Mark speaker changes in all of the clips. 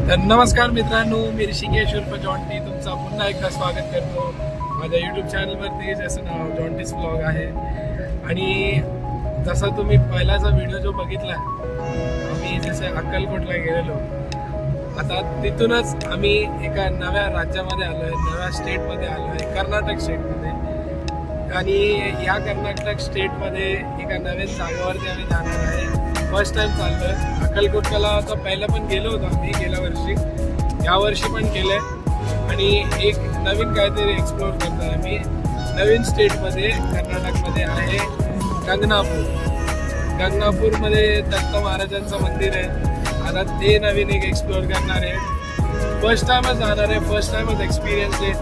Speaker 1: तर नमस्कार मित्रांनो, मी ऋषिकेश उर्फ जॉन्टी तुमचं पुन्हा एकदा स्वागत करतो माझ्या यूट्यूब चॅनलवरती, ज्याचं नाव जॉन्टीज व्लॉग आहे. आणि जसा तुम्ही पहिलाचा व्हिडिओ जो बघितला, आम्ही जसे अक्कलकोटला गेलेलो, आता तिथूनच आम्ही एका नव्या राज्यामध्ये आलो आहे, नव्या स्टेटमध्ये आलो आहे, कर्नाटक स्टेटमध्ये. आणि या कर्नाटक स्टेटमध्ये एका नवीन जागेवरती आम्ही जाणार आहे. फर्स्ट टाइम चाललो आहे अक्कलकोटला. आता पहिलं पण गेलो होतो आम्ही गेल्या वर्षी, यावर्षी पण केलं आहे. आणि एक नवीन काहीतरी एक्सप्लोअर करतो आम्ही. नवीन स्टेटमध्ये कर्नाटकमध्ये आहे गंगनापूर. गंगनापूरमध्ये दत्त महाराजांचं मंदिर आहे. आता ते नवीन एक एक्सप्लोअर करणार आहे. फर्स्ट टाइमच जाणार आहे, फर्स्ट टाइमच एक्सपिरियन्स आहे.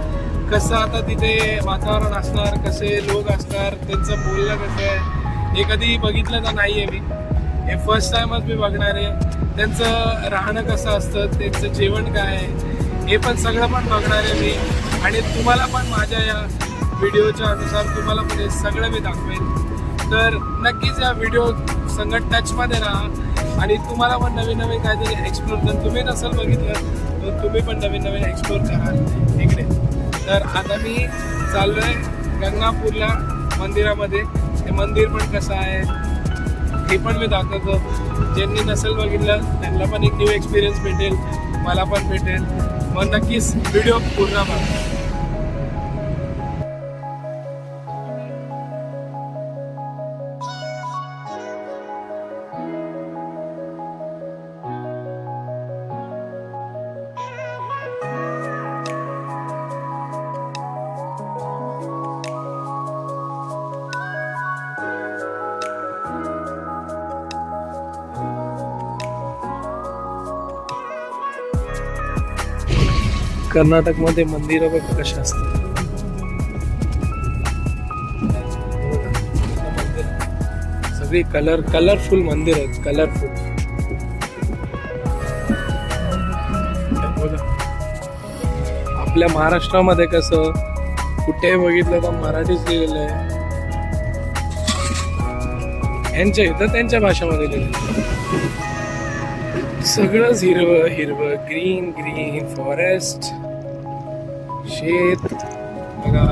Speaker 1: कसं आता तिथे वातावरण असणार, कसे लोक असणार, त्यांचं बोलणं कसं आहे, हे कधी बघितलं तर नाही आहे मी. हे फर्स्ट टाइमच मी बघणार आहे. त्यांचं राहणं कसं असतं, त्यांचं जेवण काय आहे, हे पण सगळं पण बघणार आहे मी. आणि तुम्हाला पण माझ्या या व्हिडिओच्या अनुसार तुम्हाला पण हे सगळं मी दाखवेन. तर नक्कीच या व्हिडिओ संगत टचमध्ये राहा आणि तुम्हाला पण नवीन नवीन काहीतरी एक्सप्लोर कर. तुम्ही नसेल बघितलं तर तुम्ही पण नवीन नवीन एक्सप्लोर करा इकडे. तर आता मी चाललो आहे गंगापूरला मंदिरामध्ये. ते मंदिर पण कसं आहे हे पण मी दाखवतो. ज्यांनी नसेल बघितलं त्यांना पण एक न्यू एक्सपिरियन्स भेटेल, मला पण भेटेल. मग नक्कीच व्हिडिओ पूर्ण बघा. कर्नाटकमध्ये मंदिरं बघा कशी असतात. सगळी कलरफुल मंदिर आहेत, कलरफुल. बघा आपल्या महाराष्ट्रामध्ये कसं कुठे बघितलं तर मराठीच लिहिलेलं आहे, यांच्या इथं त्यांच्या भाषेमध्ये लिहिलेलं. सगळंच हिरवं हिरवं, ग्रीन ग्रीन फॉरेस्ट, शेत बघा.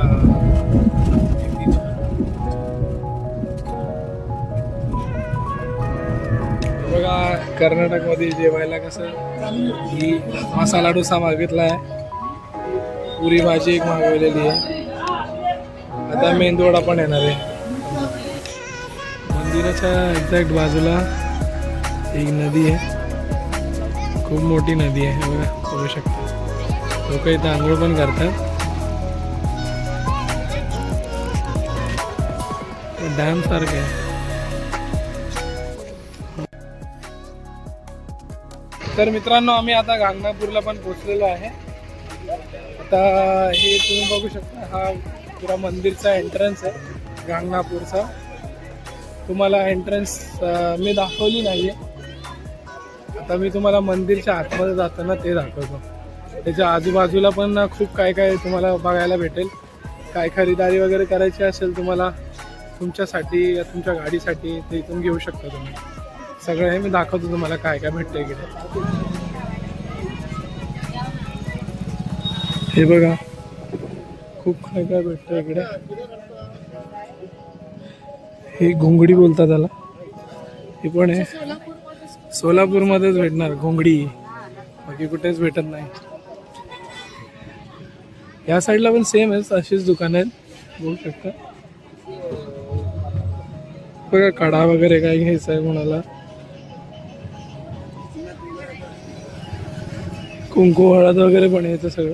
Speaker 1: बघा कर्नाटकमध्ये जेवायला कसं, ही मसाला डोसा मागितला आहे, पुरी भाजी एक मागवलेली आहे. आता मेंदूवडा पण येणार आहे. मंदिराच्या एक्झॅक्ट बाजूला एक नदी आहे, खूप मोठी नदी आहे बघा, बघू शकता. लोक इथं आंघोळ पण करतात. डॅम सारखं आहे. तर मित्रांनो, आम्ही आता गंगापूरला पण पोहोचलेलो आहे. आता हे तुम्ही बघू शकता, हा पुरा मंदिरचा एंट्रन्स आहे गंगापूरचा. तुम्हाला एंट्रन्स मी दाखवली नाही आहे. आता मी तुम्हाला मंदिरच्या आतमध्ये जाताना ते दाखवतो. त्याच्या आजूबाजूला पण खूप काय काय तुम्हाला बघायला भेटेल. काय खरेदी वगैरे करायची असेल तुम्हाला, तुमच्यासाठी या तुमच्या गाडीसाठी, ते इथून घेऊ शकता तुम्ही. सगळं हे मी दाखवतो तुम्हाला काय काय भेटतं इकडे. हे बघा खूप काय काय भेटतं इकडे. हे घोंगडी बोलतात त्याला. हे पण आहे सोलापूरमध्येच भेटणार घोंगडी, बाकी कुठेच भेटत नाही. या साईडला पण सेम आहे, अशीच दुकान आहेत, बघू शकता. बघा कडा वगैरे काय घ्यायचं आहे कोणाला, कुंकू हळद वगैरे पण यायचं सगळं.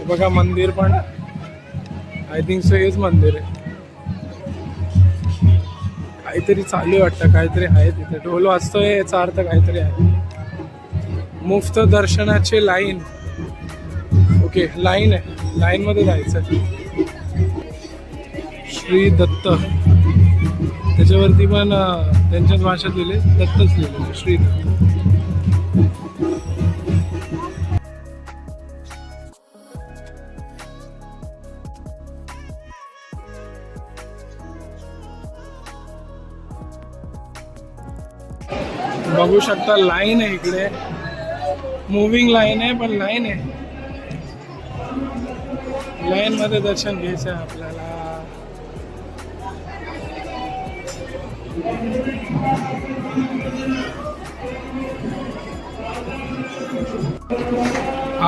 Speaker 1: बघा मंदिर पण, आय थिंक सो हेच मंदिर आहे. काहीतरी चालू आहे वाटतं, काहीतरी आहे तिथे. ढोल वाजतोय याचा अर्थ काहीतरी आहे. मुफ्त दर्शनाचे लाईन, ओके लाईन आहे, लाईन मध्ये जायचं. श्री दत्त, त्याच्यावरती पण त्यांच्याच भाषेत लिहिले, दत्तच लिहिले, श्री दत्त. बघू शकता लाईन आहे इकडे, मूविंग लाईन आहे, पण लाईन आहे. लाईन मध्ये दर्शन घ्यायचं आहे आपल्याला.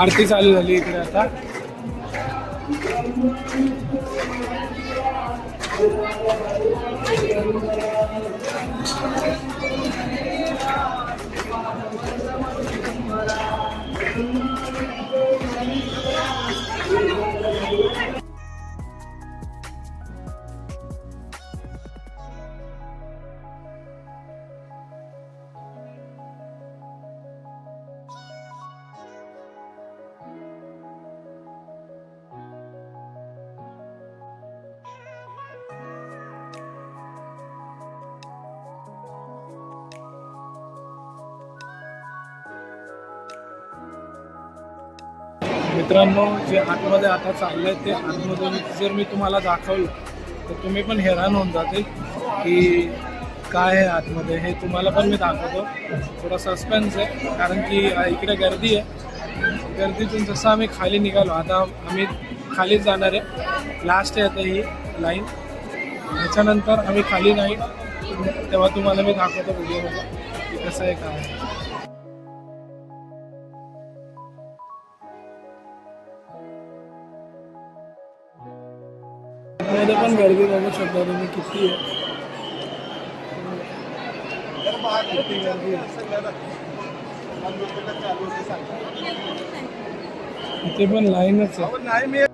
Speaker 1: आरती चालू झाली इकडे आता. मित्रांनो, जे आतमध्ये आता चाललंय ते आतमधून जर मी तुम्हाला दाखवलं तर तुम्ही पण हैराण होऊन जाते की काय आहे आतमध्ये. हे तुम्हाला पण मी दाखवतो. थोडा सस्पेन्स आहे कारण की इकडे गर्दी आहे. गर्दीतून जसं आम्ही खाली निघालो, आता आम्ही खालीच जाणार आहे. लास्ट आहे आता ही लाईन. त्याच्यानंतर आम्ही खाली नाही, तेव्हा तुम्हाला मी दाखवतो व्हिडिओमध्ये की कसं आहे काय आहे. मध्ये पण गर्दी बघू शकता तुम्ही किती आहे. किती गर्दी आहे. इथे पण लाईनच आहे.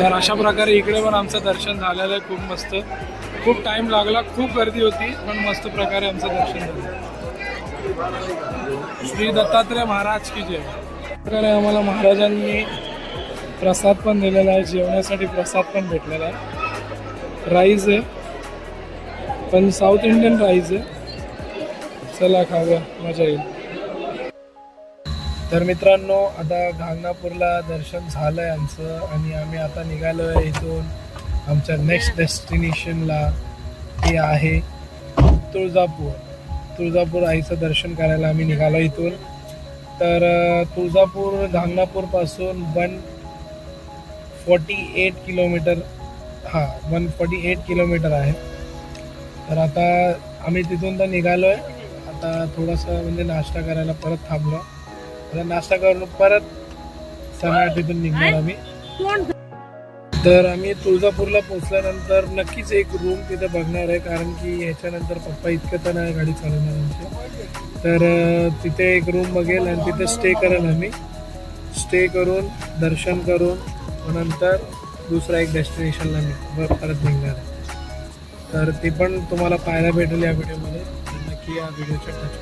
Speaker 1: तर अशा प्रकारे इकडे पण आमचं दर्शन झालेलं आहे. खूप मस्त. खूप टाईम लागला, खूप गर्दी होती, पण मस्त प्रकारे आमचं दर्शन झालं. श्री दत्तात्रय महाराज की जय. प्रकारे आम्हाला महाराजांनी प्रसाद पण दिलेला आहे. जेवण्यासाठी प्रसाद पण भेटलेला आहे. राईस आहे, पण साऊथ इंडियन राईस आहे. चला खाऊया, मजा येईल. तर मित्रांनो, आता गांगनापूरला दर्शन झालं आहे आमचं आणि आम्ही आता निघालो आहे इथून आमच्या नेक्स्ट डेस्टिनेशनला. ते आहे तुळजापूर. तुळजापूर आईचं दर्शन करायला आम्ही निघालो इथून. तर तुळजापूर गांगनापूरपासून 148 किलोमीटर 148 किलोमीटर आहे. तर आता आम्ही तिथून तर निघालो आहे. आता थोडंसं म्हणजे नाश्ता करायला परत थांबलो. आता नाश्ता करून परत सगळ्या तिथून निघणार आम्ही. तर आम्ही तुळजापूरला पोचल्यानंतर नक्कीच एक रूम तिथे बघणार आहे, कारण की ह्याच्यानंतर पप्पा इतकं तर नाही गाडी चालवणार आमची. तर तिथे एक रूम बघेल आणि तिथे स्टे करेल आम्ही. स्टे करून दर्शन करून नंतर दुसरा एक डेस्टिनेशनला मी परत निघणार आहे. तर ती पण तुम्हाला पाहायला भेटेल या व्हिडिओमध्ये. नक्की या व्हिडिओच्या टच